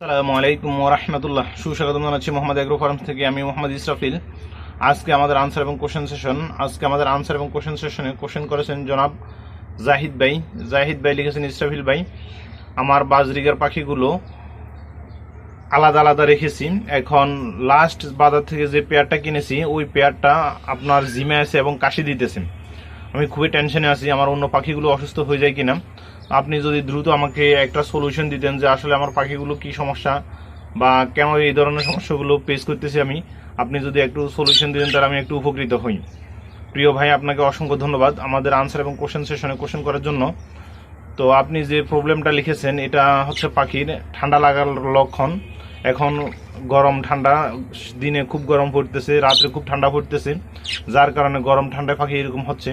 আসসালামু আলাইকুম ওয়া রাহমাতুল্লাহ। সুস্বাগতম জানাচ্ছি মোহাম্মদ এগ্রো ফার্ম থেকে। আমি মোহাম্মদ ইসরাফিল। আজকে আমাদের আনসার এবং কোশ্চেন সেশন। কোশ্চেন করেছেন জনাব জাহিদ ভাই। জাহিদ ভাই লিখেছেন, ইসরাফিল ভাই, আমার বাজরিগার পাখিগুলো আলাদা আলাদা রেখেছি। এখন লাস্ট বাজার থেকে যে পেয়ারটা কিনেছি ওই পেয়ারটা আপনার জিমে আছে এবং কাশি দিতেছে। আমি খুবই টেনশনে আছি, আমার অন্য পাখিগুলো অসুস্থ হয়ে যায় কিনা। আপনি যদি দ্রুত আমাকে একটা সলিউশন দিতেন যে আসলে আমার পাখিগুলো কি সমস্যা বা কেন এই ধরনের সমস্যাগুলো ফেস করতেছি আমি, আপনি যদি একটু সলিউশন দিতেন তাহলে আমি একটু উপকৃত হই। প্রিয় ভাই, আপনাকে অসংখ্য ধন্যবাদ আমাদের আনসার এবং কোশ্চেন সেশনে কোশ্চেন করার জন্য। তো আপনি যে প্রবলেমটা লিখেছেন এটা হচ্ছে পাখির ঠান্ডা লাগার লক্ষণ। এখন গরম ঠান্ডা, দিনে খুব গরম পড়তেছে, রাত্রে খুব ঠান্ডা পড়তেছে, যার কারণে গরম ঠান্ডায় পাখি এরকম হচ্ছে।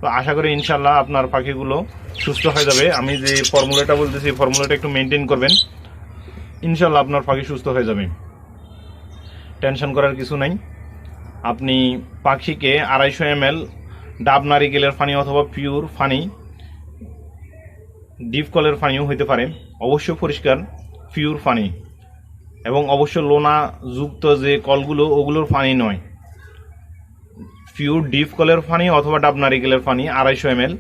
তো আশা করি ইনশাল্লাহ আপনার পাখিগুলো সুস্থ হয়ে যাবে। আমি যে ফর্মুলাটা বলতেছি এই ফর্মুলাটা একটু মেনটেন করবেন, ইনশাল্লাহ আপনার পাখি সুস্থ হয়ে যাবে। টেনশন করার কিছু নাই। আপনি পাখিকে 250 ml ডাব নারিকেলের পানি অথবা পিওর পানি, ডিপ কলের পানিও হইতে পারে, অবশ্যই পরিষ্কার পিওর পানি, এবং অবশ্য লোনা যুক্ত যে কলগুলো ওগুলোর পানি নয়, পিওর ডিপ কলের পানি অথবা ডাব নারিকেলের পানি 250 ml।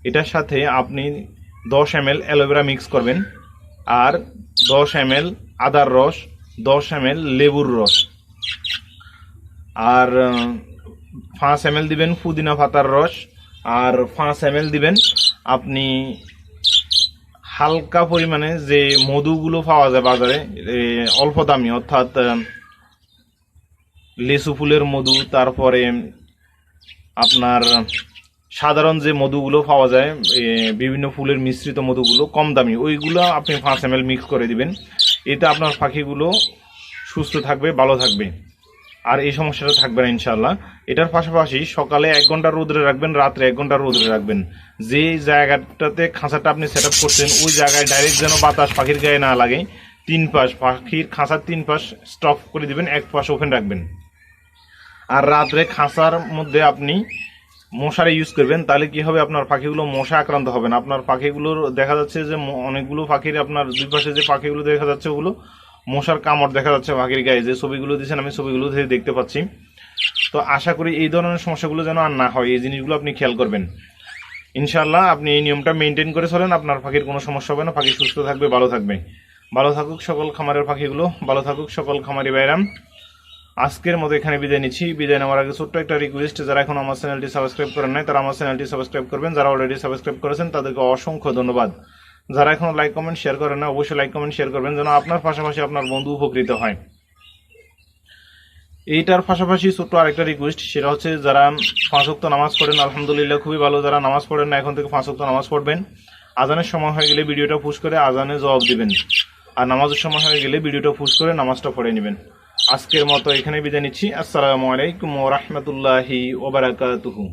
এটার সাথে আপনি 10 ml অ্যালোভেরা মিক্স করবেন, আর 10 ml আদার রস, 10 ml লেবুর রস, আর 5 ml দিবেন পুদিনা পাতার রস, আর 5 ml দিবেন আপনি হালকা পরিমাণে যে মধুগুলো পাওয়া যায় বাজারে, অল্প দামি, অর্থাৎ লেসু ফুলের মধু, তারপরে আপনার সাধারণ যে মধুগুলো পাওয়া যায়, বিভিন্ন ফুলের মিশ্রিত মধুগুলো কম দামি, ওইগুলো আপনি 5 ml মিক্স করে দিবেন। এতে আপনার পাখিগুলো সুস্থ থাকবে, ভালো থাকবে, আর এই সমস্যাটা থাকবে না ইনশাল্লাহ। এটার পাশাপাশি সকালে 1 ঘন্টা রোদরে রাখবেন, রাত্রে 1 ঘন্টা রোদরে রাখবেন। যে জায়গাটাতে খাঁচাটা আপনি সেট আপ করছেন ওই জায়গায় ডাইরেক্ট যেন বাতাস পাখির গায়ে না লাগে। 3 পাশ, পাখির খাঁচার 3 পাশ স্টপ করে দিবেন, 1 পাশ ওপেন রাখবেন। আর রাত্রে খাঁচার মধ্যে আপনি মশারি ইউজ করবেন, তাহলে কি হবে, আপনার পাখিগুলো মশা আক্রান্ত হবে না। আপনার পাখিগুলোর দেখা যাচ্ছে যে অনেকগুলো পাখির আপনার দুই পাশে যে পাখিগুলো দেখা যাচ্ছে ওগুলো মশার কামড় দেখা যাচ্ছে পাখির গায়ে। যে ছবিগুলো দিয়েছেন আমি ছবিগুলো দেখতে পাচ্ছি। তো আশা করি এই ধরনের সমস্যাগুলো যেন আর না হয়, এই জিনিসগুলো আপনি খেয়াল করবেন। ইনশাল্লাহ আপনি এই নিয়মটা মেনটেন করে চলেন, আপনার পাখির কোনো সমস্যা হবে না, পাখি সুস্থ থাকবে, ভালো থাকবে। ভালো থাকুক সকল খামারের পাখিগুলো, ভালো থাকুক সকল খামারি ভাইরাম। আজকের মতো এখানে বিদায় নিচ্ছি। বিদায় নেওয়ার আগে ছোট্ট একটা রিকোয়েস্ট, যারা এখন আমার চ্যানেলটি সাবস্ক্রাইব করেন নাই তারা আমার চ্যানেলটি সাবস্ক্রাইব করবেন। যারা অলরেডি সাবস্ক্রাইব করেছেন তাদেরকে অসংখ্য ধন্যবাদ। যারা এখন লাইক কমেন্ট শেয়ার করেন না, অবশ্যই লাইক কমেন্ট শেয়ার করবেন যেন আপনার পাশাপাশি আপনার বন্ধু উপকৃত হয়। এইটার পাশাপাশি ছোট্ট আরেকটা রিকোয়েস্ট, সেটা হচ্ছে যারা 5 ওয়াক্ত নামাজ পড়েন আলহামদুলিল্লাহ খুবই ভালো। যারা নামাজ পড়েন না এখন থেকে 5 ওয়াক্ত নামাজ পড়বেন। আজানের সময় হয়ে গেলে ভিডিওটা পুশ করে আজানে জবাব দিবেন, আর নামাজের সময় হয়ে গেলে ভিডিওটা পুশ করে নামাজটা পড়ে নেবেন। আজকের মতো এখানে বিদায় নিচ্ছি। আসসালামু আলাইকুম ওয়া রাহমাতুল্লাহি ওয়া বারাকাতুহু।